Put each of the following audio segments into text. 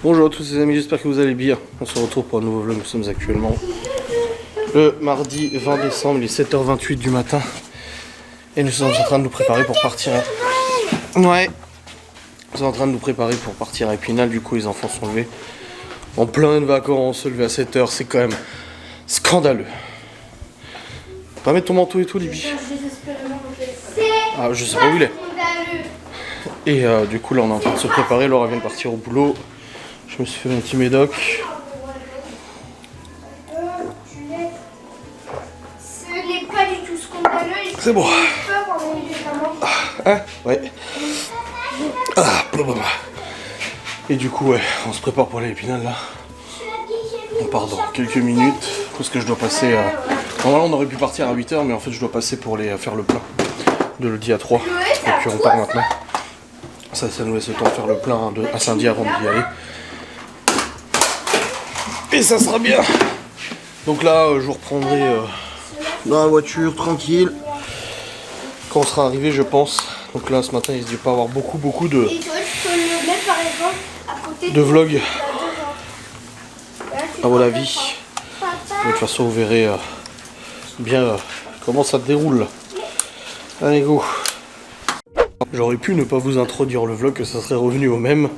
Bonjour à tous les amis, j'espère que vous allez bien. On se retrouve pour un nouveau vlog, nous sommes actuellement le mardi 20 décembre, il est 7h28 du matin. Et nous sommes en train de nous préparer pour partir à... Ouais. Nous sommes en train de nous préparer pour partir à Épinal, du coup les enfants sont levés. En pleine vacances, se lever à 7h, c'est quand même scandaleux. Va mettre ton manteau et tout, Libby. Ah, je sais pas où il est. Et du coup là on est en train de se préparer, Laura vient de partir au boulot. Je me suis fait un petit médoc. Ce n'est pas du tout scandaleux. C'est bon. Ah, ouais. Ah, blablabla. Et du coup, ouais, on se prépare pour aller à Épinal là. On part dans quelques minutes. Parce que je dois passer. Normalement, on aurait pu partir à 8h, mais en fait, je dois passer pour aller faire le plein de Lodi à 3. Donc, on part maintenant. Ça nous laisse le temps de faire le plein à Saint-Dié avant d'y aller. Et ça sera bien. Donc là, je vous reprendrai dans la voiture, tranquille. Quand on sera arrivé, je pense. Donc là, ce matin, il ne devait pas avoir beaucoup de vlogs. À mon avis. De toute façon, vous verrez bien comment ça déroule. Allez, go. J'aurais pu ne pas vous introduire le vlog, que ça serait revenu au même.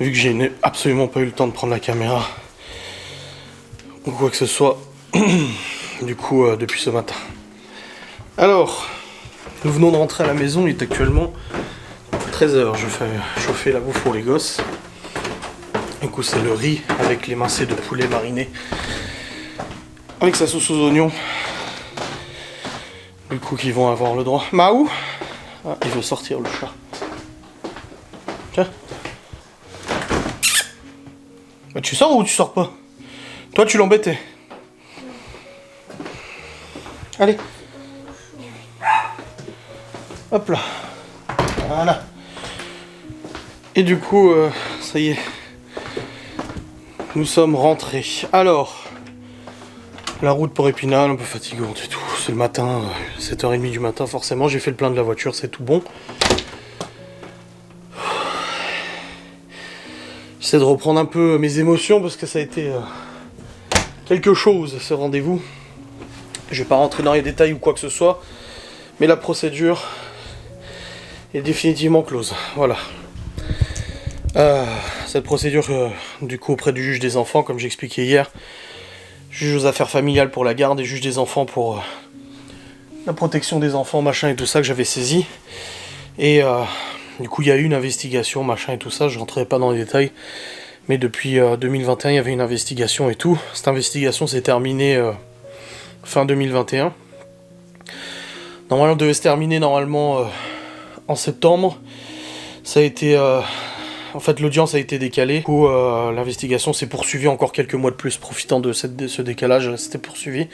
Vu que j'ai absolument pas eu le temps de prendre la caméra. Ou quoi que ce soit. Du coup, depuis ce matin. Alors, nous venons de rentrer à la maison, il est actuellement 13h. Je fais chauffer la bouffe pour les gosses. Du coup, c'est le riz avec les mincées de poulet mariné. Avec sa sauce aux oignons. Du coup, qu'ils vont avoir le droit. Maou! Ah, il veut sortir le chat. Tiens. Bah, tu sors ou tu sors pas? Toi, tu l'embêtais. Allez. Hop là. Voilà. Et du coup, ça y est. Nous sommes rentrés. Alors, la route pour Épinal, un peu fatigante et tout. C'est le matin, 7h30 du matin, forcément. J'ai fait le plein de la voiture, c'est tout bon. J'essaie de reprendre un peu mes émotions parce que ça a été quelque chose, ce rendez-vous. Je vais pas rentrer dans les détails ou quoi que ce soit, mais la procédure est définitivement close. Voilà. Cette procédure, du coup, auprès du juge des enfants, comme j'expliquais hier, juge aux affaires familiales pour la garde et juge des enfants pour la protection des enfants, machin et tout ça, que j'avais saisi. Et du coup, il y a eu une investigation, machin et tout ça, je rentrerai pas dans les détails. Mais depuis 2021, il y avait une investigation et tout. Cette investigation s'est terminée fin 2021. Normalement, elle devait se terminer en septembre. Ça a été... en fait, l'audience a été décalée. Du coup, l'investigation s'est poursuivie encore quelques mois de plus, profitant de ce décalage, c'était poursuivi.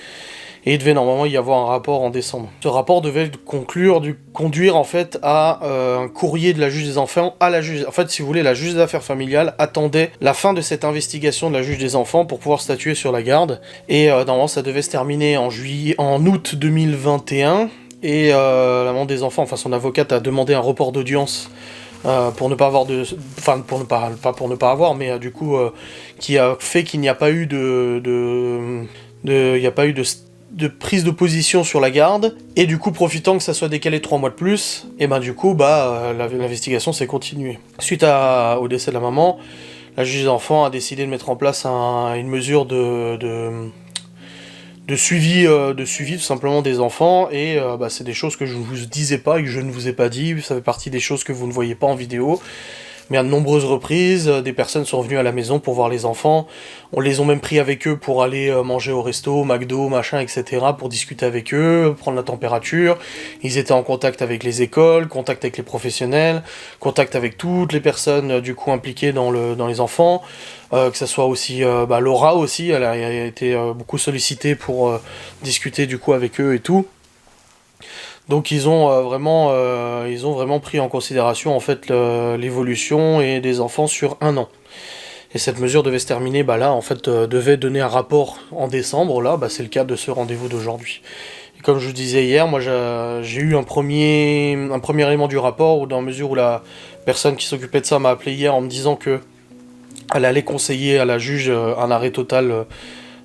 Et il devait normalement y avoir un rapport en décembre. Ce rapport devait conduire en fait à un courrier de la juge des enfants à la juge. En fait, si vous voulez, la juge des affaires familiales attendait la fin de cette investigation de la juge des enfants pour pouvoir statuer sur la garde. Et normalement, ça devait se terminer en août 2021. Et la maman des enfants, enfin son avocate, a demandé un report d'audience. Pour ne pas avoir du coup qui a fait qu'il n'y a pas eu de prise de position sur la garde, et du coup profitant que ça soit décalé 3 mois de plus, et ben du coup l'investigation s'est continuée. Suite au décès de la maman, la juge des enfants a décidé de mettre en place une mesure de suivi tout simplement des enfants, et c'est des choses que je ne vous disais pas et que je ne vous ai pas dit, ça fait partie des choses que vous ne voyez pas en vidéo, mais à de nombreuses reprises, des personnes sont venues à la maison pour voir les enfants, on les a même pris avec eux pour aller manger au resto, McDo, machin, etc., pour discuter avec eux, prendre la température, ils étaient en contact avec les écoles, contact avec les professionnels, contact avec toutes les personnes du coup impliquées dans les enfants, que ça soit aussi Laura aussi, elle a été beaucoup sollicitée pour discuter du coup avec eux et tout. Donc ils ont vraiment pris en considération en fait l'évolution et des enfants sur 1 an. Et cette mesure devait se terminer, devait donner un rapport en décembre, là, c'est le cas de ce rendez-vous d'aujourd'hui. Et comme je vous disais hier, moi j'ai eu un premier élément du rapport, dans la mesure où la personne qui s'occupait de ça m'a appelé hier en me disant que Elle allait conseiller à la juge un arrêt total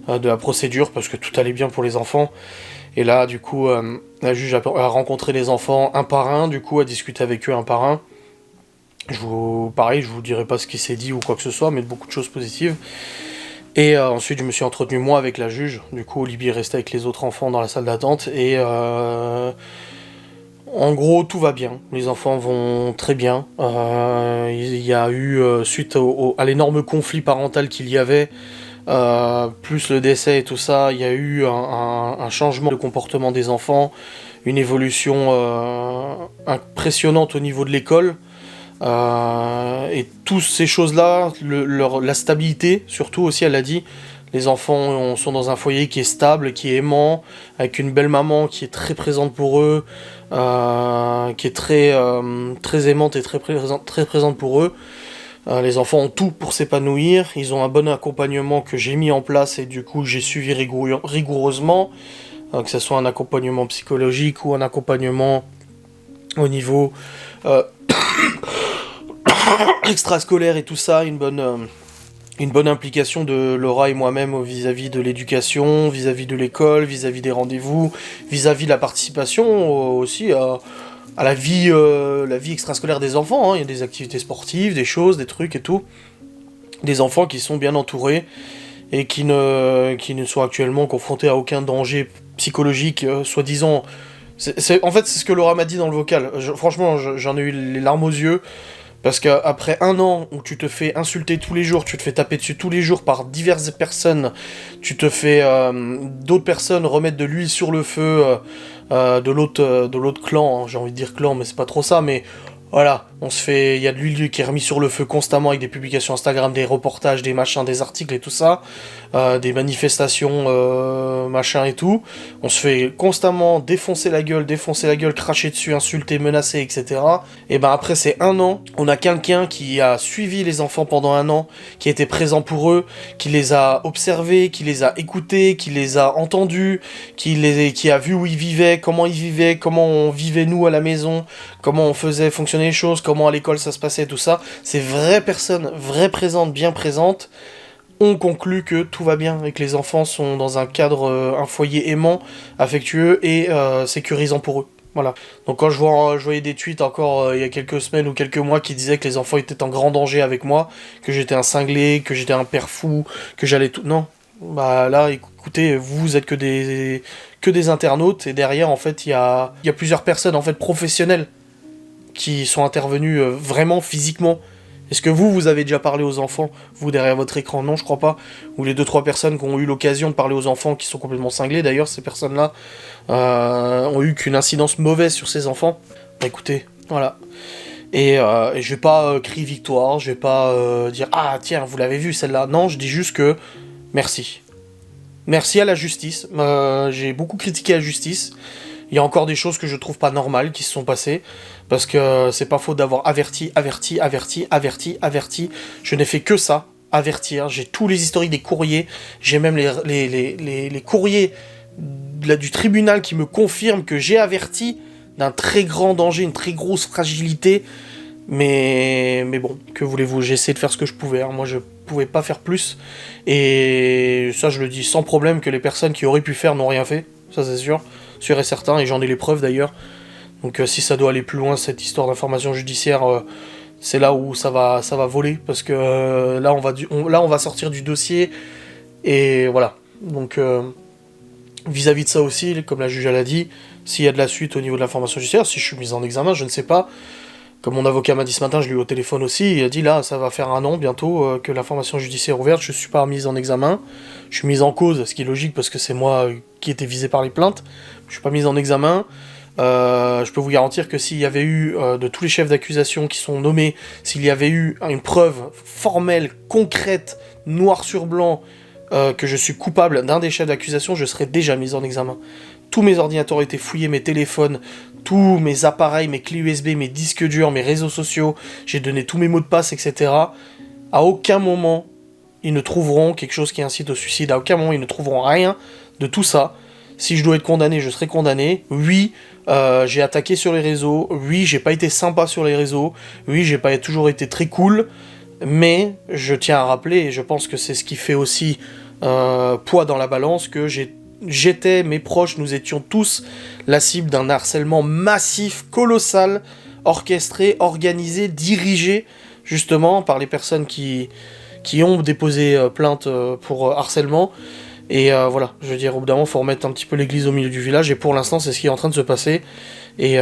de la procédure parce que tout allait bien pour les enfants. Et là, du coup, la juge a rencontré les enfants un par un, du coup, a discuté avec eux un par un. Pareil, je vous dirai pas ce qui s'est dit ou quoi que ce soit, mais beaucoup de choses positives. Et ensuite, je me suis entretenu moi avec la juge. Du coup, Libye est resté avec les autres enfants dans la salle d'attente. Et en gros, tout va bien. Les enfants vont très bien. Il y a eu, suite à l'énorme conflit parental qu'il y avait, plus le décès et tout ça, il y a eu un changement de comportement des enfants, une évolution impressionnante au niveau de l'école. Et toutes ces choses-là, la stabilité, surtout aussi, elle a dit, les enfants sont dans un foyer qui est stable, qui est aimant, avec une belle maman qui est très présente pour eux, qui est très aimante et très présente pour eux. Les enfants ont tout pour s'épanouir, ils ont un bon accompagnement que j'ai mis en place et du coup j'ai suivi rigoureusement, que ce soit un accompagnement psychologique ou un accompagnement au niveau extrascolaire et tout ça, une bonne implication de Laura et moi-même vis-à-vis de l'éducation, vis-à-vis de l'école, vis-à-vis des rendez-vous, vis-à-vis de la participation aussi à la vie extrascolaire des enfants, hein. Il y a des activités sportives, des choses, des trucs et tout. Des enfants qui sont bien entourés et qui ne sont actuellement confrontés à aucun danger psychologique, soi-disant. En fait, c'est ce que Laura m'a dit dans le vocal. Franchement, j'en ai eu les larmes aux yeux. Parce qu'après un an où tu te fais insulter tous les jours, tu te fais taper dessus tous les jours par diverses personnes, tu te fais d'autres personnes remettre de l'huile sur le feu de l'autre clan, hein, j'ai envie de dire clan, mais c'est pas trop ça, mais voilà, il y a de l'huile qui est remise sur le feu constamment avec des publications Instagram, des reportages, des machins, des articles et tout ça, des manifestations, machin et tout. On se fait constamment défoncer la gueule, cracher dessus, insulter, menacer, etc. Et ben après ces un an, on a quelqu'un qui a suivi les enfants pendant un an, qui était présent pour eux, qui les a observés, qui les a écoutés, qui les a entendus, qui a vu où ils vivaient, comment on vivait nous à la maison, comment on faisait fonctionner les choses, comment à l'école ça se passait, tout ça. Ces vraies personnes, vraies présentes, bien présentes, ont conclu que tout va bien et que les enfants sont dans un cadre, un foyer aimant, affectueux et sécurisant pour eux. Voilà. Donc quand je voyais des tweets encore il y a quelques semaines ou quelques mois qui disaient que les enfants étaient en grand danger avec moi, que j'étais un cinglé, que j'étais un père fou, que j'allais tout... Non. Bah là, écoutez, vous êtes que des internautes et derrière, en fait, il y a plusieurs personnes, en fait, professionnelles qui sont intervenus vraiment physiquement. Est-ce que vous avez déjà parlé aux enfants, vous derrière votre écran? Non, je crois pas. Ou les 2-3 personnes qui ont eu l'occasion de parler aux enfants, qui sont complètement cinglés, d'ailleurs, ces personnes-là ont eu qu'une incidence mauvaise sur ces enfants. Bah écoutez, voilà. Et je vais pas crier victoire, je vais pas dire ah tiens, vous l'avez vu celle-là. Non, je dis juste que merci. Merci à la justice. J'ai beaucoup critiqué la justice. Il y a encore des choses que je trouve pas normales qui se sont passées, parce que c'est pas faute d'avoir averti. Je n'ai fait que ça, avertir. J'ai tous les historiques des courriers, j'ai même les courriers du tribunal qui me confirment que j'ai averti d'un très grand danger, une très grosse fragilité. Mais bon, que voulez-vous, j'ai essayé de faire ce que je pouvais, hein. Moi je pouvais pas faire plus, et ça je le dis sans problème que les personnes qui auraient pu faire n'ont rien fait, ça c'est sûr et certain, et j'en ai les preuves d'ailleurs. Donc si ça doit aller plus loin, cette histoire d'information judiciaire, c'est là où ça va voler, parce que là on va sortir du dossier, et voilà. Donc vis-à-vis de ça aussi, comme la juge l'a dit, s'il y a de la suite au niveau de l'information judiciaire, si je suis mis en examen, je ne sais pas. Comme mon avocat m'a dit ce matin, je l'ai eu au téléphone aussi, il a dit là, ça va faire un an bientôt que l'information judiciaire est ouverte, je suis pas mise en examen, je suis mise en cause, ce qui est logique parce que c'est moi qui étais visé par les plaintes, je suis pas mise en examen. Je peux vous garantir que s'il y avait eu, de tous les chefs d'accusation qui sont nommés, s'il y avait eu une preuve formelle, concrète, noir sur blanc, que je suis coupable d'un des chefs d'accusation, je serais déjà mise en examen. Tous mes ordinateurs ont été fouillés, mes téléphones, tous mes appareils, mes clés USB, mes disques durs, mes réseaux sociaux, j'ai donné tous mes mots de passe, etc. À aucun moment, ils ne trouveront quelque chose qui incite au suicide, à aucun moment, ils ne trouveront rien de tout ça. Si je dois être condamné, je serai condamné. Oui, j'ai attaqué sur les réseaux. Oui, j'ai pas été sympa sur les réseaux. Oui, j'ai pas toujours été très cool. Mais je tiens à rappeler, et je pense que c'est ce qui fait aussi poids dans la balance, que j'étais, mes proches, nous étions tous la cible d'un harcèlement massif, colossal, orchestré, organisé, dirigé, justement, par les personnes qui ont déposé plainte pour harcèlement. Et voilà, je veux dire, au bout d'un moment, il faut remettre un petit peu l'église au milieu du village, et pour l'instant, c'est ce qui est en train de se passer. Et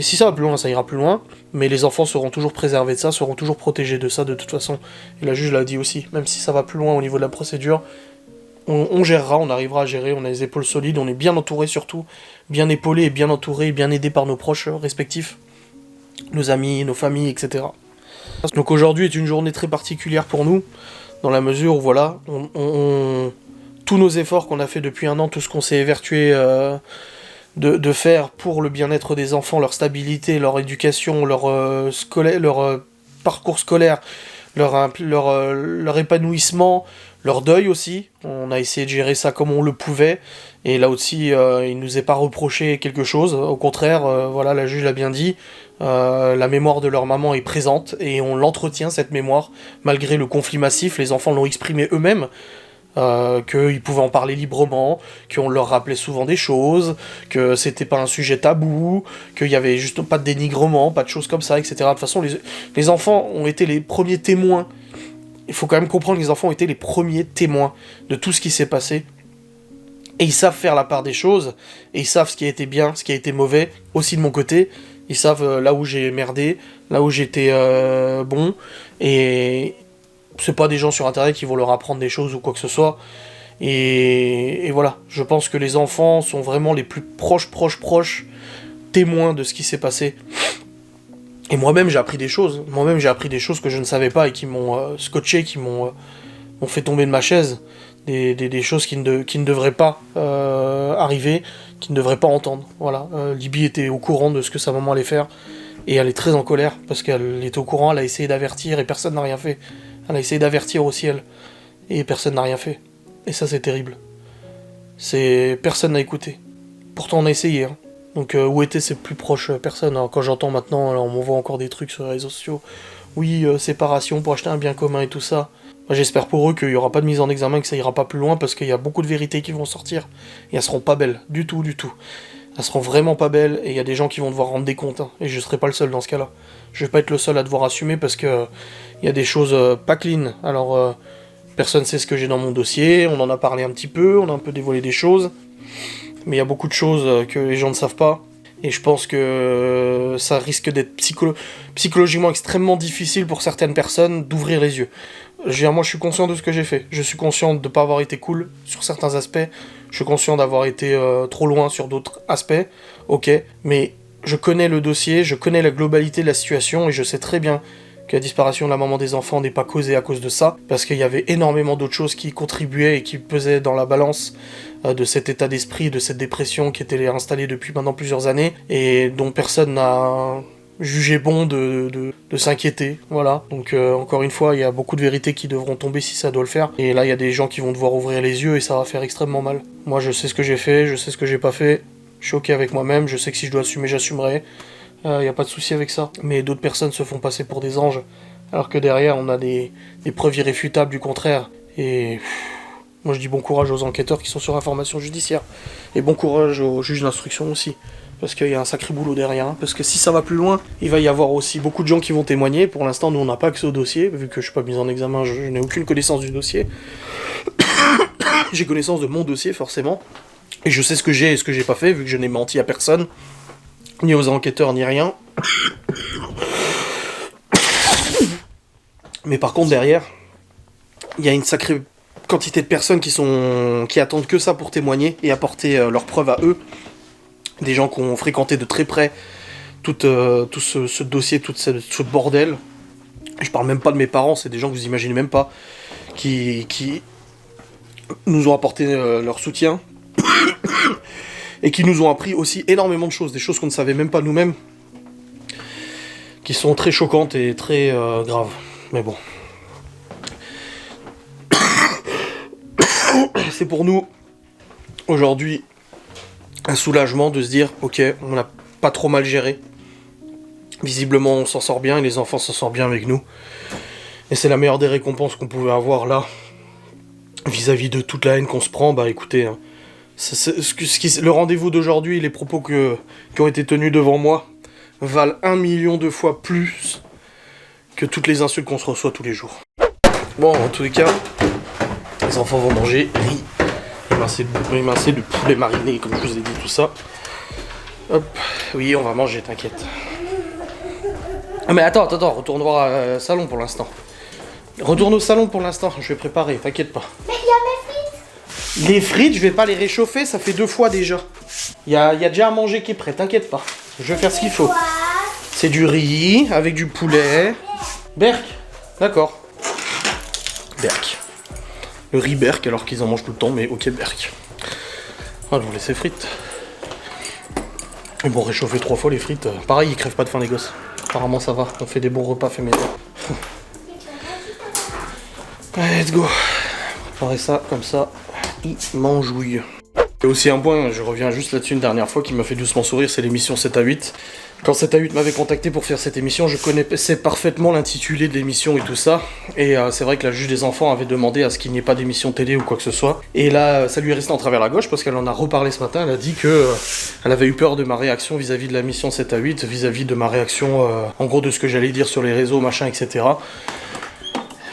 si ça va plus loin, ça ira plus loin, mais les enfants seront toujours préservés de ça, seront toujours protégés de ça de toute façon. Et la juge l'a dit aussi, même si ça va plus loin au niveau de la procédure, on gérera, on arrivera à gérer, on a les épaules solides, on est bien entouré surtout, bien épaulé, bien entouré, bien aidé par nos proches respectifs, nos amis, nos familles, etc. Donc aujourd'hui est une journée très particulière pour nous, dans la mesure où voilà, tous nos efforts qu'on a fait depuis un an, tout ce qu'on s'est évertué de faire pour le bien-être des enfants, leur stabilité, leur éducation, leur parcours scolaire, leur épanouissement, leur deuil aussi. On a essayé de gérer ça comme on le pouvait, et là aussi il nous est pas reproché quelque chose, au contraire, voilà, la juge l'a bien dit, la mémoire de leur maman est présente, et on l'entretient cette mémoire, malgré le conflit massif, les enfants l'ont exprimé eux-mêmes, qu'ils pouvaient en parler librement, qu'on leur rappelait souvent des choses, que c'était pas un sujet tabou, qu'il y avait juste pas de dénigrement, pas de choses comme ça, etc. De toute façon, les enfants ont été les premiers témoins. Il faut quand même comprendre que les enfants ont été les premiers témoins de tout ce qui s'est passé. Et ils savent faire la part des choses, et ils savent ce qui a été bien, ce qui a été mauvais, aussi de mon côté. Ils savent là où j'ai merdé, là où j'étais bon, et c'est pas des gens sur internet qui vont leur apprendre des choses ou quoi que ce soit. Et voilà, je pense que les enfants sont vraiment les plus proches témoins de ce qui s'est passé. Et moi-même j'ai appris des choses. Moi-même j'ai appris des choses que je ne savais pas et qui m'ont scotché, qui m'ont fait tomber de ma chaise. Des choses qui ne devraient pas arriver, qui ne devraient pas entendre. Voilà, Libye était au courant de ce que sa maman allait faire. Et elle est très en colère, parce qu'elle était au courant, elle a essayé d'avertir et personne n'a rien fait. Elle a essayé d'avertir aussi, elle. Et personne n'a rien fait. Et ça, c'est terrible. Personne n'a écouté. Pourtant, on a essayé. Hein. Donc, où étaient ses plus proches personnes? Alors, quand j'entends maintenant, on m'envoie encore des trucs sur les réseaux sociaux. Oui, séparation pour acheter un bien commun et tout ça. Moi, j'espère pour eux qu'il n'y aura pas de mise en examen, que ça ira pas plus loin, parce qu'il y a beaucoup de vérités qui vont sortir. Et elles seront pas belles. Du tout, du tout. Elles seront vraiment pas belles, et il y a des gens qui vont devoir rendre des comptes. Hein, et je serai pas le seul dans ce cas-là. Je vais pas être le seul à devoir assumer, parce que il y a des choses pas clean. Alors, personne sait ce que j'ai dans mon dossier, on en a parlé un petit peu, on a un peu dévoilé des choses, mais il y a beaucoup de choses que les gens ne savent pas, et je pense que ça risque d'être psychologiquement extrêmement difficile pour certaines personnes d'ouvrir les yeux. Moi je suis conscient de ce que j'ai fait, je suis conscient de ne pas avoir été cool sur certains aspects, je suis conscient d'avoir été trop loin sur d'autres aspects, ok, mais je connais le dossier, je connais la globalité de la situation, et je sais très bien que la disparition de la maman des enfants n'est pas causée à cause de ça, parce qu'il y avait énormément d'autres choses qui contribuaient et qui pesaient dans la balance de cet état d'esprit, de cette dépression qui était installée depuis maintenant plusieurs années, et dont personne n'a jugé bon de s'inquiéter, voilà. Donc encore une fois, il y a beaucoup de vérités qui devront tomber si ça doit le faire, et là il y a des gens qui vont devoir ouvrir les yeux, et ça va faire extrêmement mal. Moi je sais ce que j'ai fait, je sais ce que j'ai pas fait, je suis ok avec moi-même, je sais que si je dois assumer, j'assumerai. Y a pas de souci avec ça. Mais d'autres personnes se font passer pour des anges, alors que derrière on a des preuves irréfutables du contraire. Et moi je dis bon courage aux enquêteurs qui sont sur information judiciaire. Et bon courage aux juges d'instruction aussi. Parce qu'il y a un sacré boulot derrière. Hein. Parce que si ça va plus loin, il va y avoir aussi beaucoup de gens qui vont témoigner. Pour l'instant, nous on n'a pas accès au dossier. Vu que je suis pas mis en examen, je n'ai aucune connaissance du dossier. J'ai connaissance de mon dossier forcément. Et je sais ce que j'ai et ce que j'ai pas fait, vu que je n'ai menti à personne. Ni aux enquêteurs, ni rien. Mais par contre, derrière, il y a une sacrée quantité de personnes qui attendent que ça pour témoigner et apporter leurs preuves à eux. Des gens qui ont fréquenté de très près tout ce dossier, tout ce bordel. Je parle même pas de mes parents, c'est des gens que vous imaginez même pas, qui nous ont apporté leur soutien. Et qui nous ont appris aussi énormément de choses, des choses qu'on ne savait même pas nous-mêmes, qui sont très choquantes et très graves. Mais bon. C'est pour nous, aujourd'hui, un soulagement de se dire, ok, on n'a pas trop mal géré. Visiblement, on s'en sort bien et les enfants s'en sortent bien avec nous. Et c'est la meilleure des récompenses qu'on pouvait avoir là, vis-à-vis de toute la haine qu'on se prend. Bah écoutez, hein, le rendez-vous d'aujourd'hui, les propos qui ont été tenus devant moi, valent 1 million de fois plus que toutes les insultes qu'on se reçoit tous les jours. Bon, en tous les cas, les enfants vont manger riz, émincé de poulet mariné, comme je vous ai dit, tout ça. Hop, oui, on va manger, t'inquiète. Ah mais attends, retourne voir salon pour l'instant. Retourne au salon pour l'instant, je vais préparer, t'inquiète pas. Mais il y a mes frites. Les frites, je vais pas les réchauffer, ça fait 2 fois déjà. Il y a déjà à manger qui est prêt, t'inquiète pas. Je vais faire ce qu'il faut. C'est du riz avec du poulet. Berk, d'accord. Berk. Le riz Berk, alors qu'ils en mangent tout le temps, mais ok, Berk. Ah, je vous laisse les frites. Mais bon, réchauffer 3 fois les frites, pareil, ils crèvent pas de faim les gosses. Apparemment ça va, on fait des bons repas fait maison. Allez, let's go. Préparer ça comme ça, il mangeouille. Et aussi un point, je reviens juste là-dessus une dernière fois qui m'a fait doucement sourire, c'est l'émission 7 à 8. Quand 7 à 8 m'avait contacté pour faire cette émission, je connaissais parfaitement l'intitulé de l'émission et tout ça. Et c'est vrai que la juge des enfants avait demandé à ce qu'il n'y ait pas d'émission télé ou quoi que ce soit. Et là, ça lui est resté en travers la gauche parce qu'elle en a reparlé ce matin. Elle a dit que elle avait eu peur de ma réaction vis-à-vis de la mission 7 à 8, vis-à-vis de ma réaction, en gros de ce que j'allais dire sur les réseaux, machin, etc.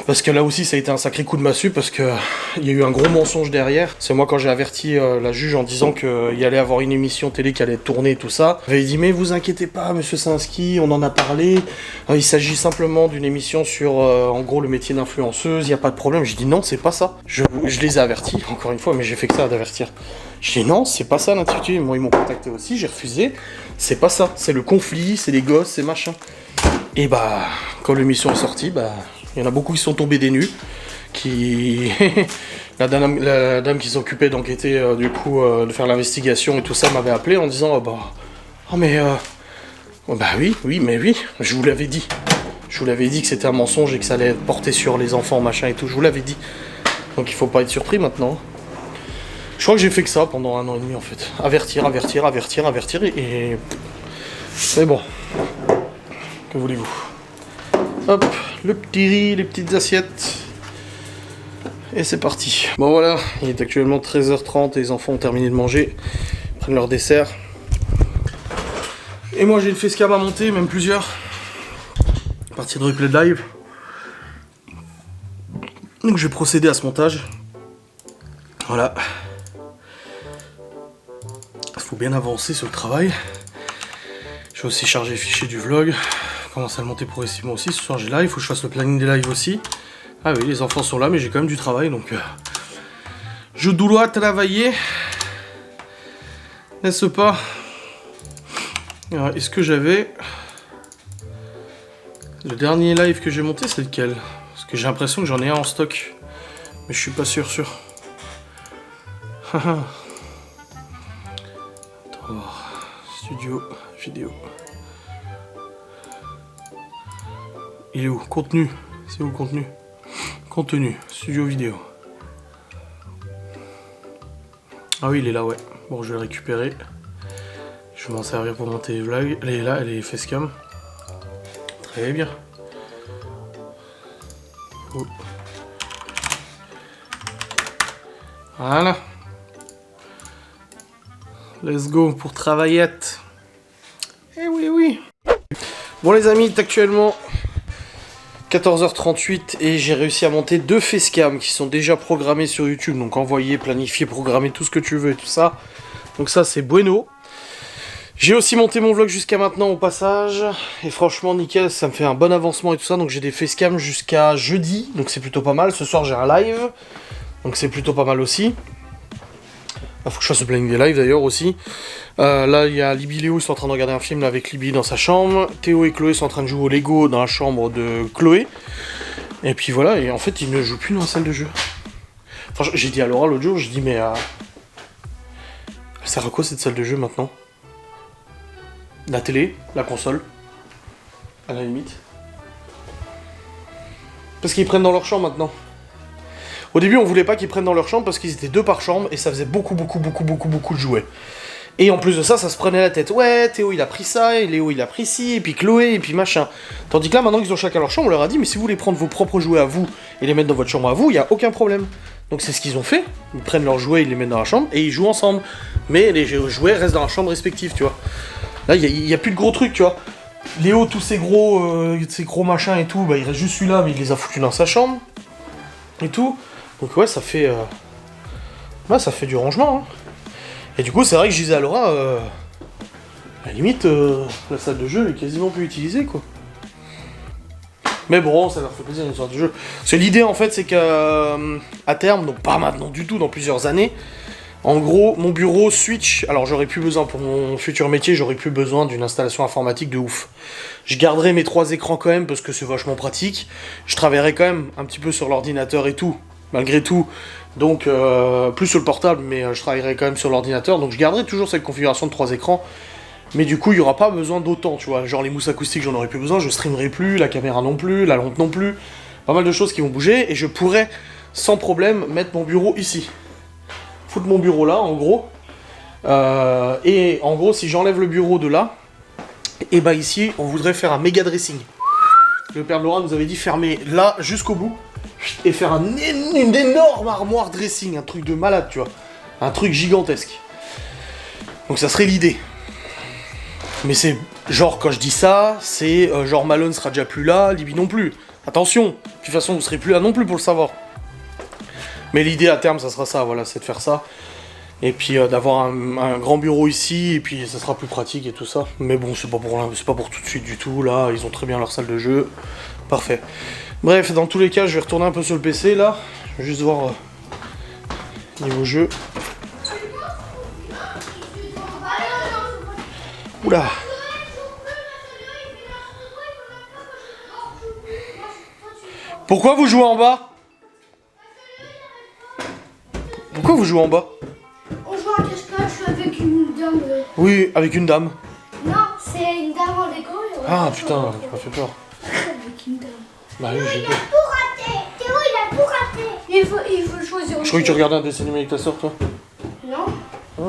Parce que là aussi ça a été un sacré coup de massue parce que il y a eu un gros mensonge derrière. C'est moi quand j'ai averti la juge en disant qu'il y allait avoir une émission télé qui allait tourner et tout ça. Elle avait dit mais vous inquiétez pas monsieur Sinski, on en a parlé. Il s'agit simplement d'une émission sur en gros le métier d'influenceuse, il n'y a pas de problème. J'ai dit non c'est pas ça. Je les ai avertis encore une fois mais j'ai fait que ça d'avertir. J'ai dit non c'est pas ça l'intitulé. Moi ils m'ont contacté aussi, j'ai refusé. C'est pas ça, c'est le conflit, c'est les gosses, c'est machin. Et bah quand l'émission est sortie bah... Il y en a beaucoup qui sont tombés des nues, la dame qui s'occupait d'enquêter, de faire l'investigation et tout ça m'avait appelé en disant mais oui, je vous l'avais dit. Je vous l'avais dit que c'était un mensonge et que ça allait porter sur les enfants, machin et tout, je vous l'avais dit. Donc il faut pas être surpris maintenant. Je crois que j'ai fait que ça pendant 1 an et demi en fait. Avertir et... Mais bon, que voulez-vous ? Hop, le petit riz, les petites assiettes. Et c'est parti. Bon voilà, il est actuellement 13h30 et les enfants ont terminé de manger. Ils prennent leur dessert. Et moi j'ai une facecam à monter, même plusieurs. À partir de replay de live. Donc je vais procéder à ce montage. Voilà. Il faut bien avancer sur le travail. Je vais aussi charger les fichiers du vlog. Commence à le monter progressivement aussi. Ce soir j'ai live, il faut que je fasse le planning des lives aussi. Ah oui, les enfants sont là, mais j'ai quand même du travail, donc je dois travailler. N'est-ce pas? Alors, est-ce que j'avais... Le dernier live que j'ai monté, c'est lequel? Parce que j'ai l'impression que j'en ai un en stock. Mais je suis pas sûr. Attends, on va voir. Studio, vidéo. Il est où? Contenu. C'est où le contenu? Contenu. Studio vidéo. Ah oui, il est là, ouais. Bon, je vais le récupérer. Je vais m'en servir pour monter les vlogs. Elle est là, elle est facecam. Très bien. Oh. Voilà. Let's go pour travaillette. Eh oui. Bon les amis, il est actuellement 14h38 et j'ai réussi à monter 2 facecam qui sont déjà programmés sur YouTube. Donc envoyer, planifier, programmer tout ce que tu veux et tout ça. Donc ça c'est bueno. J'ai aussi monté mon vlog jusqu'à maintenant au passage. Et franchement nickel, ça me fait un bon avancement et tout ça. Donc j'ai des facecam jusqu'à jeudi. Donc c'est plutôt pas mal. Ce soir j'ai un live. Donc c'est plutôt pas mal aussi. Il faut que je fasse le planning des lives d'ailleurs aussi. Là il y a Libby et Léo, ils sont en train de regarder un film là, avec Libby dans sa chambre. Théo et Chloé sont en train de jouer au Lego dans la chambre de Chloé. Et puis voilà, et en fait ils ne jouent plus dans la salle de jeu. Enfin j'ai dit à Laura l'autre jour, je dis mais... elle sert à quoi cette salle de jeu maintenant? La télé, la console, à la limite. Parce qu'ils prennent dans leur chambre maintenant. Au début, on voulait pas qu'ils prennent dans leur chambre parce qu'ils étaient 2 par chambre et ça faisait beaucoup de jouets. Et en plus de ça, ça se prenait la tête. Ouais, Théo il a pris ça, et Léo il a pris ci, et puis Chloé, et puis machin. Tandis que là, maintenant qu'ils ont chacun leur chambre, on leur a dit, mais si vous voulez prendre vos propres jouets à vous et les mettre dans votre chambre à vous, il n'y a aucun problème. Donc c'est ce qu'ils ont fait. Ils prennent leurs jouets, ils les mettent dans la chambre, et ils jouent ensemble. Mais les jouets restent dans la chambre respective, tu vois. Là, il n'y a plus de gros trucs, tu vois. Léo, tous ces gros machins et tout, bah il reste juste celui-là, mais il les a foutus dans sa chambre. Et tout. Donc ouais, ça fait du rangement, hein. Et du coup, c'est vrai que je disais à Laura, à la limite, la salle de jeu est quasiment plus utilisée, quoi. Mais bon, ça leur fait plaisir une sorte de jeu. Parce que l'idée, en fait, c'est qu'à terme, donc pas maintenant du tout, dans plusieurs années, en gros, mon bureau switch. Alors, j'aurais plus besoin, pour mon futur métier, j'aurais plus besoin d'une installation informatique de ouf. Je garderai mes 3 écrans quand même, parce que c'est vachement pratique. Je travaillerai quand même un petit peu sur l'ordinateur et tout, malgré tout. Donc, plus sur le portable, mais je travaillerai quand même sur l'ordinateur. Donc, je garderai toujours cette configuration de 3 écrans. Mais du coup, il n'y aura pas besoin d'autant, tu vois. Genre, les mousses acoustiques, j'en aurai plus besoin. Je streamerai plus, la caméra non plus, la lampe non plus. Pas mal de choses qui vont bouger. Et je pourrais, sans problème, mettre mon bureau ici. Foutre mon bureau là, en gros. Et en gros, si j'enlève le bureau de là, et bah ici, on voudrait faire un méga dressing. Le père de Laura nous avait dit fermer là jusqu'au bout. Et faire une énorme armoire dressing, un truc de malade, tu vois. Un truc gigantesque. Donc ça serait l'idée. Mais c'est genre, quand je dis ça, c'est genre Malone sera déjà plus là, Libby non plus. Attention, de toute façon vous serez plus là non plus pour le savoir. Mais l'idée à terme ça sera ça, voilà, c'est de faire ça. Et puis d'avoir un grand bureau ici, et puis ça sera plus pratique et tout ça. Mais bon, c'est pas pour tout de suite du tout, là, ils ont très bien leur salle de jeu. Parfait. Bref, dans tous les cas, je vais retourner un peu sur le PC, là. Je vais juste voir niveau jeu. Oula. Pourquoi vous jouez en bas? Pourquoi vous jouez en bas? On joue à cache-cache avec une dame. Oui, avec une dame. Non, c'est une dame en Lego. Ah putain, ça m'a fait peur. Avec une dame. Bah oui, j'ai peur. Tout raté. Théo, il a tout raté. Il faut choisir. Je croyais que tu regardais un dessin animé avec ta soeur, toi. Non. Ah.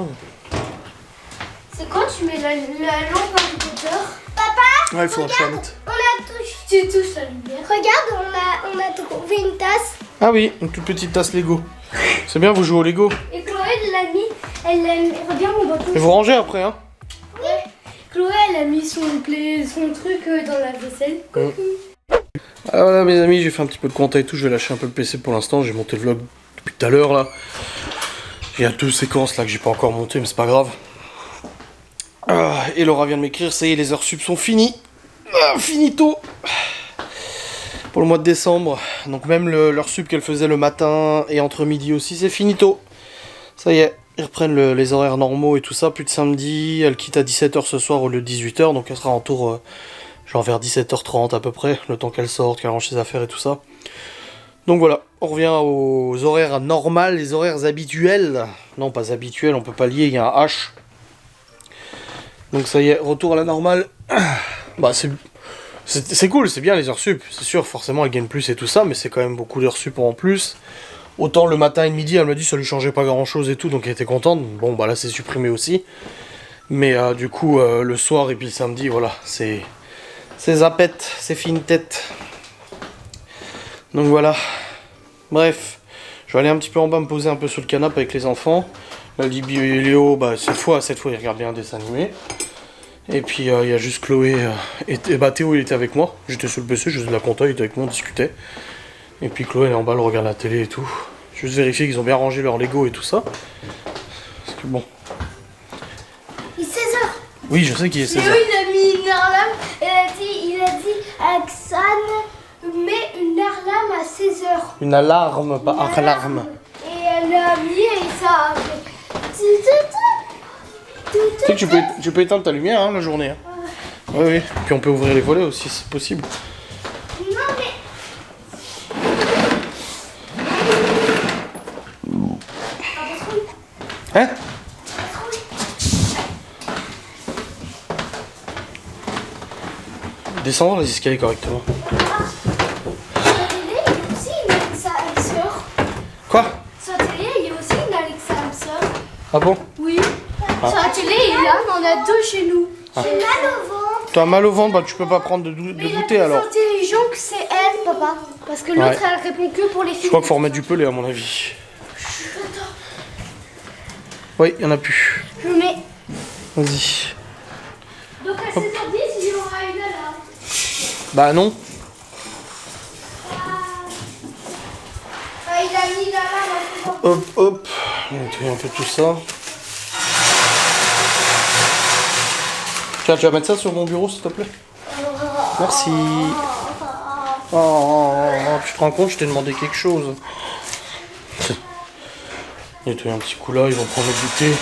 C'est quand tu mets la lampe à l'écouteur. Papa. Ouais, il faut un chat. Tu touches la lumière. Regarde, on a trouvé une tasse. Ah oui, une toute petite tasse Lego. C'est bien, vous jouez au Lego. Et Chloé, elle l'a mis. Regarde, on va tout. Et vous rangez après, hein? Oui. Chloé, elle a mis son truc dans la vaisselle. Ah voilà mes amis, j'ai fait un petit peu de compta et tout, je vais lâcher un peu le PC pour l'instant, j'ai monté le vlog depuis tout à l'heure là. Il y a 2 séquences là que j'ai pas encore montées mais c'est pas grave. Et Laura vient de m'écrire, ça y est les heures sup sont finies. Finito pour le mois de décembre. Donc même l'heure sup qu'elle faisait le matin et entre midi aussi, c'est finito. Ça y est, ils reprennent les horaires normaux et tout ça, plus de samedi. Elle quitte à 17h ce soir au lieu de 18h, donc elle sera en tour genre vers 17h30 à peu près, le temps qu'elle sorte, qu'elle range ses affaires et tout ça. Donc voilà, on revient aux horaires normales, les horaires habituels. Non, pas habituels, on peut pas lier, il y a un H. Donc ça y est, retour à la normale. Bah c'est cool, c'est bien les heures sup. C'est sûr, forcément elle gagne plus et tout ça, mais c'est quand même beaucoup d'heures sup en plus. Autant le matin et le midi, elle m'a dit ça lui changeait pas grand chose et tout, donc elle était contente. Bon bah là c'est supprimé aussi. Mais du coup le soir et puis le samedi, voilà, c'est zapette, c'est fine tête. Donc voilà. Bref, je vais aller un petit peu en bas me poser un peu sur le canapé avec les enfants. Là, Libby et Léo, bah cette fois ils regardent bien un dessin animé. Et puis il y a juste Chloé et bah Théo il était avec moi. J'étais sur le PC, je faisais de la compta, il était avec moi, on discutait. Et puis Chloé elle est en bas, elle regarde la télé et tout. Juste vérifier qu'ils ont bien rangé leur Lego et tout ça. Parce que bon. Il est 16h. Oui, je sais qu'il est 16h. Léo il a mis une alarme. Il a dit Axane met une alarme à 16h. Une alarme, pas un alarme. Et elle a mis et ça a fait. Tu sais que tu peux éteindre ta lumière hein, la journée. Hein. Oui, oui. Puis on peut ouvrir les volets aussi, c'est possible. Non mais. Hein? Descends les escaliers correctement. Sur la télé, il y a aussi une Alexa Hamster. Quoi? Sur la télé, il y a aussi une Alexa Hamster. Ah bon? Oui. Sur la télé, il a, on en a deux chez nous. J'ai mal au ventre. T'as mal au ventre, bah tu peux pas prendre de Mais goûter alors. c'est intelligent que c'est elle, papa. Parce que l'autre, Ouais. elle répond que pour les filles. Je crois qu'il faut remettre du pelé à mon avis. Oui, il y en a plus. Je mets. Vas-y. Donc à 7h10, il y aura une là. Bah non. Il a mis là. Hop, hop. On va nettoyer un peu tout ça. Tiens, tu vas mettre ça sur mon bureau, s'il te plaît? Merci. Oh, tu te rends compte, je t'ai demandé quelque chose. Nettoyer un petit coup là, ils vont prendre du thé.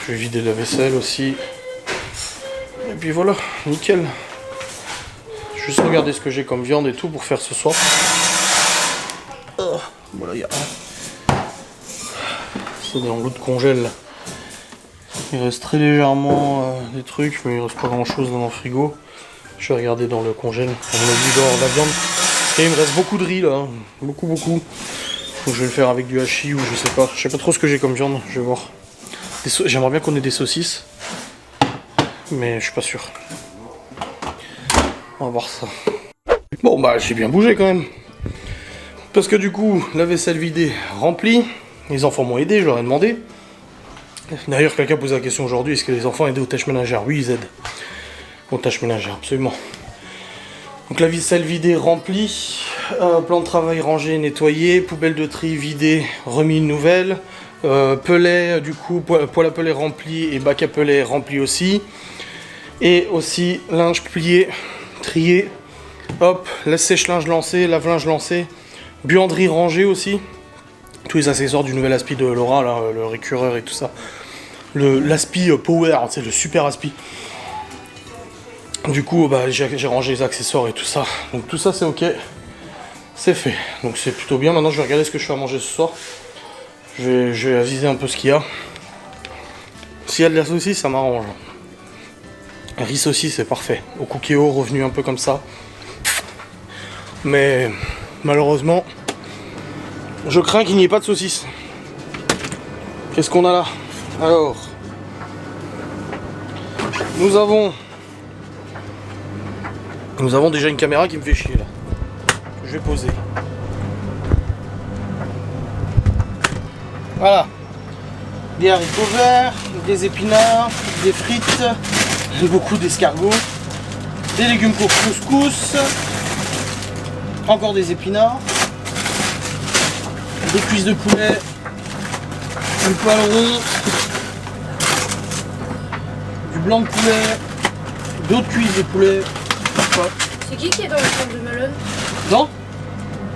Je vais vider la vaisselle aussi. Et puis voilà, nickel. Juste regarder ce que j'ai comme viande et tout pour faire ce soir. Voilà, il y a un. C'est dans l'eau de congèle. Il reste très légèrement des trucs, mais il reste pas grand chose dans mon frigo. Je vais regarder dans le congèle. À mon avis, il doit y avoir de la viande. Et il me reste beaucoup de riz là. Beaucoup, beaucoup. Donc je vais le faire avec du hachis ou je sais pas. Je sais pas trop ce que j'ai comme viande. Je vais voir. J'aimerais bien qu'on ait des saucisses. Mais je suis pas sûr. On va voir ça. Bon bah j'ai bien bougé quand même. Parce que du coup, la vaisselle vidée remplie. Les enfants m'ont aidé, je leur ai demandé. D'ailleurs, quelqu'un posait la question aujourd'hui, est-ce que les enfants aident aux tâches ménagères? Oui, ils aident. Aux tâches ménagères, absolument. Donc la vaisselle vidée remplie, plan de travail rangé, nettoyé, poubelle de tri vidée, remis une nouvelle, pelet, du coup, poêle à pelet rempli et bac à pelet rempli aussi. Et aussi linge plié, trié, hop, lèche-sèche-linge lancé, lave-linge lancé, buanderie rangée aussi. Tous les accessoires du nouvel aspi de Laura, là, le récureur et tout ça. L'aspi Power, c'est le super aspi. Du coup, bah, j'ai rangé les accessoires et tout ça. Donc tout ça, c'est ok. C'est fait. Donc c'est plutôt bien. Maintenant, je vais regarder ce que je fais à manger ce soir. Je vais aviser un peu ce qu'il y a. S'il y a de la saucisse, ça m'arrange. Riz saucisse, c'est parfait. Au cookéo, revenu un peu comme ça. Mais malheureusement, je crains qu'il n'y ait pas de saucisse. Qu'est-ce qu'on a là? Alors, nous avons déjà une caméra qui me fait chier là. Je vais poser. Voilà. Des haricots verts, des épinards, des frites, beaucoup d'escargots, des légumes pour couscous, encore des épinards, des cuisses de poulet, du poileron, du blanc de poulet, d'autres cuisses de poulet. C'est qui est dans la chambre de Malone? Non?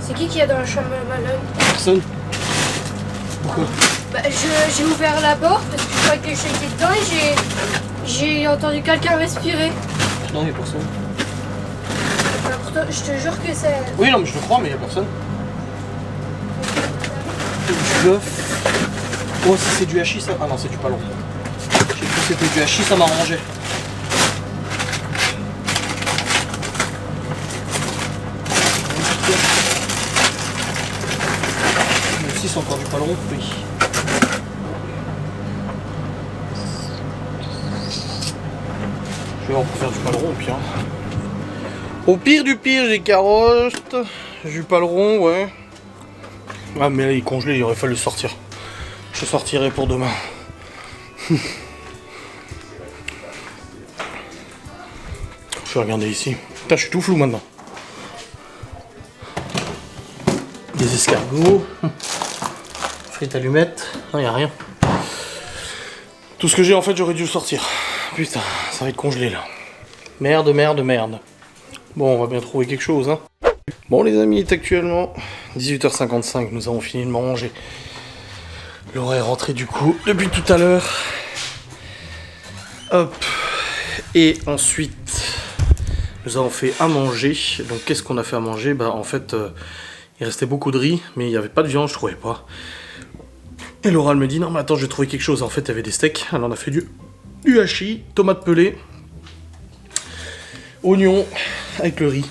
C'est qui est dans la chambre de Malone? Personne. Pourquoi? Bah, j'ai ouvert la porte parce que je croyais que quelqu'un était dedans et j'ai entendu quelqu'un respirer. Non, il n'y a personne. Bah, pourtant, je te jure que c'est... Oui, non, mais je le crois, mais il n'y a personne. Du bœuf. Oh, si c'est du hachis, ça. Ah non, c'est du palon. J'ai cru que c'était du hachis, ça m'arrangeait. Si c'est encore du palon, oui. Je vais en faire du paleron au pire. Au pire du pire, j'ai carottes, du paleron, ouais. Ah mais là il est congelé, il aurait fallu le sortir. Je sortirai pour demain. Je vais regarder ici. Putain, je suis tout flou maintenant. Des escargots. Frites allumettes. Non, il n'y a rien. Tout ce que j'ai en fait, j'aurais dû le sortir. Putain, ça va être congelé là. Merde, merde, merde. Bon, on va bien trouver quelque chose, hein. Bon les amis, il est actuellement 18h55, nous avons fini de manger. Laura est rentrée du coup depuis tout à l'heure. Hop. Et ensuite, nous avons fait à manger. Donc qu'est-ce qu'on a fait à manger? Bah en fait, il restait beaucoup de riz, mais il n'y avait pas de viande, je trouvais pas. Et Laura elle me dit, non mais attends, je vais trouver quelque chose. En fait, il y avait des steaks, elle en a fait du hachis, tomates pelées, oignons avec le riz.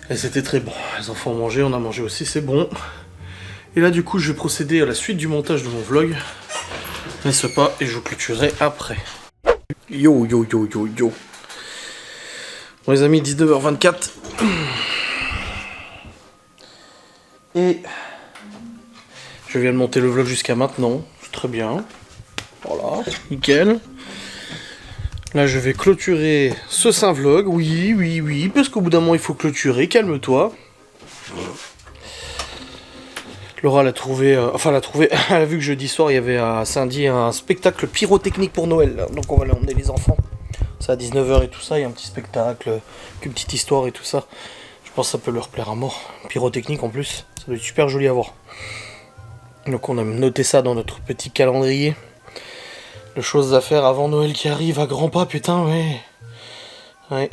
Et c'était très bon. Les enfants ont mangé, on a mangé aussi, c'est bon. Et là du coup je vais procéder à la suite du montage de mon vlog. Laisse pas et je clôturerai après. Yo yo yo yo yo. Bon les amis, 19h24. Et je viens de monter le vlog jusqu'à maintenant. C'est très bien. Voilà, nickel. Là je vais clôturer ce saint vlog. Oui, parce qu'au bout d'un moment il faut clôturer, calme-toi. Laura l'a trouvé, elle a vu que jeudi soir il y avait à Saint-Dié un spectacle pyrotechnique pour Noël, donc on va aller emmener les enfants. C'est à 19h et tout ça, il y a un petit spectacle, une petite histoire et tout ça. Je pense que ça peut leur plaire à mort. Pyrotechnique en plus, ça doit être super joli à voir. Donc on a noté ça dans notre petit calendrier. De choses à faire avant Noël qui arrive à grands pas, putain, ouais. Ouais.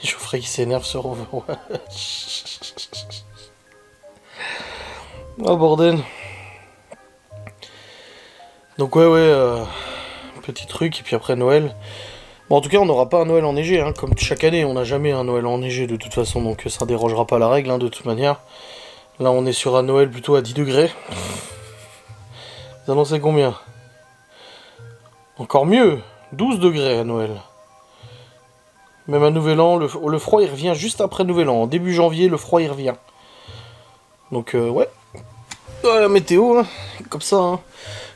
Geoffrey qui s'énerve sur Overwatch. Oh bordel. Donc ouais, petit truc, et puis après Noël. Bon en tout cas on n'aura pas un Noël enneigé, hein, comme chaque année, on n'a jamais un Noël enneigé de toute façon, donc ça ne dérogera pas la règle, hein, de toute manière. Là on est sur un Noël plutôt à 10 degrés. Vous annoncez combien? Encore mieux, 12 degrés à Noël. Même à Nouvel An, le froid il revient juste après Nouvel An. En début janvier, le froid il revient. Donc ouais. La météo, hein, comme ça. Hein.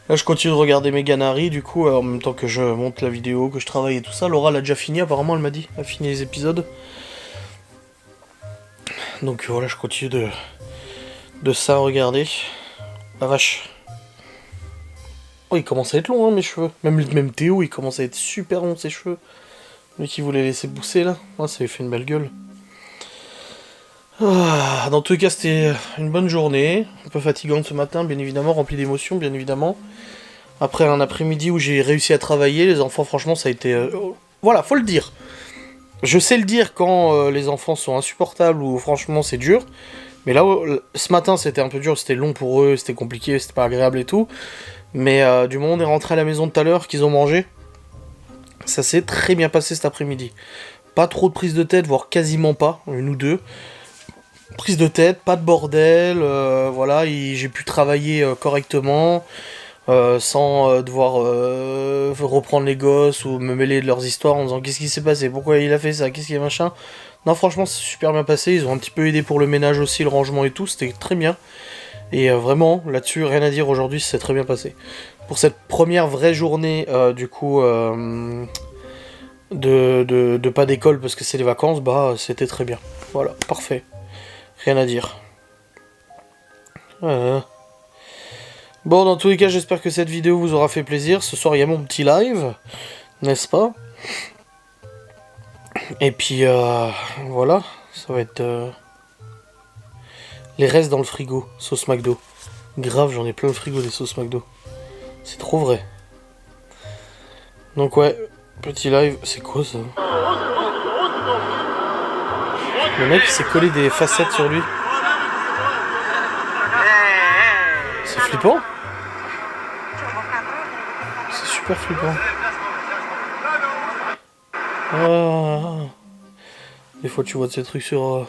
Là je continue de regarder Meghan Harry, du coup, en même temps que je monte la vidéo, que je travaille et tout ça. Laura l'a déjà fini, apparemment, elle m'a dit. Elle a fini les épisodes. Donc voilà, je continue de ça regarder. La vache. Oh, il commence à être long, hein, mes cheveux. Même Théo, il commence à être super long, ses cheveux. Lui qui voulait laisser pousser là, ça lui fait une belle gueule. Dans tous les cas, c'était une bonne journée, un peu fatigante ce matin, bien évidemment, rempli d'émotions, bien évidemment. Après un après-midi où j'ai réussi à travailler, les enfants, franchement, ça a été... Voilà, faut le dire. Je sais le dire quand les enfants sont insupportables ou franchement c'est dur. Mais là, ce matin, c'était un peu dur, c'était long pour eux, c'était compliqué, c'était pas agréable et tout. Mais du moment où on est rentré à la maison tout à l'heure, qu'ils ont mangé... Ça s'est très bien passé cet après-midi. Pas trop de prise de tête, voire quasiment pas, une ou deux. Prise de tête, pas de bordel, voilà, j'ai pu travailler correctement, sans devoir reprendre les gosses ou me mêler de leurs histoires en disant qu'est-ce qui s'est passé, pourquoi il a fait ça, qu'est-ce qu'il y a machin. Non, franchement, c'est super bien passé, ils ont un petit peu aidé pour le ménage aussi, le rangement et tout, c'était très bien. Et vraiment, là-dessus, rien à dire aujourd'hui, c'est très bien passé. Pour cette première vraie journée, du coup, de pas d'école parce que c'est les vacances, bah c'était très bien. Voilà, parfait. Rien à dire. Bon, dans tous les cas, j'espère que cette vidéo vous aura fait plaisir. Ce soir, il y a mon petit live, n'est-ce pas? Et puis, voilà, ça va être... les restes dans le frigo, sauce McDo. Grave, j'en ai plein le frigo des sauces McDo. C'est trop vrai. Donc ouais, petit live, c'est quoi ça? Le mec il s'est collé des facettes sur lui. C'est flippant. C'est super flippant. Ah. Des fois tu vois de ces trucs sur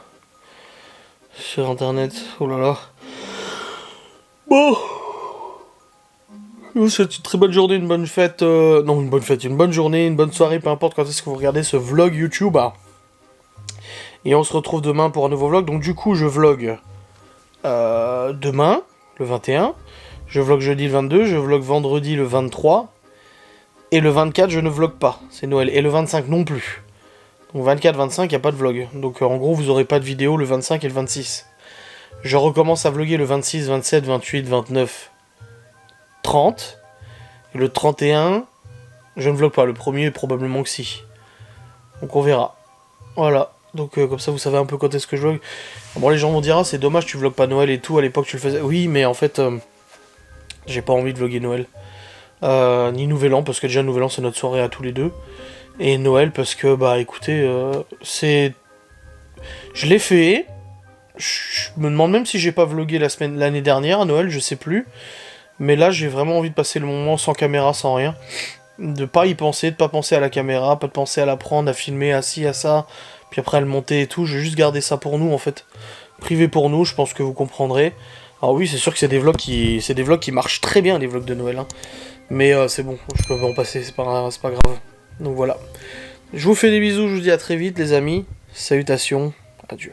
internet. Oh là là. Bon. C'est une très bonne journée, une bonne fête, non une bonne fête, une bonne journée, une bonne soirée, peu importe quand est-ce que vous regardez ce vlog YouTube. Et on se retrouve demain pour un nouveau vlog, donc du coup je vlog demain, le 21, je vlog jeudi le 22, je vlog vendredi le 23, et le 24 je ne vlog pas, c'est Noël, et le 25 non plus. Donc 24-25 il n'y a pas de vlog, donc en gros vous aurez pas de vidéo le 25 et le 26. Je recommence à vlogger le 26, 27, 28, 29... 30, et le 31, je ne vlog pas, le premier probablement que si. Donc on verra. Voilà, donc comme ça vous savez un peu quand est-ce que je vlog. Bon les gens vont dire, ah c'est dommage tu vlogs pas Noël et tout, à l'époque tu le faisais. Oui mais en fait, j'ai pas envie de vlogger Noël. Ni Nouvel An, parce que déjà Nouvel An c'est notre soirée à tous les deux. Et Noël parce que, bah écoutez, c'est... Je l'ai fait. Je me demande même si j'ai pas vlogué l'année dernière à Noël, je sais plus. Mais là, j'ai vraiment envie de passer le moment sans caméra, sans rien. De pas y penser, de pas penser à la caméra, pas de penser à la prendre, à filmer, à ci, à ça. Puis après le monter et tout, je vais juste garder ça pour nous en fait. Privé pour nous, je pense que vous comprendrez. Alors oui, c'est sûr que c'est des vlogs qui marchent très bien, les vlogs de Noël. Hein. Mais c'est bon, je peux en passer, c'est pas grave. Donc voilà. Je vous fais des bisous, je vous dis à très vite les amis. Salutations, adieu.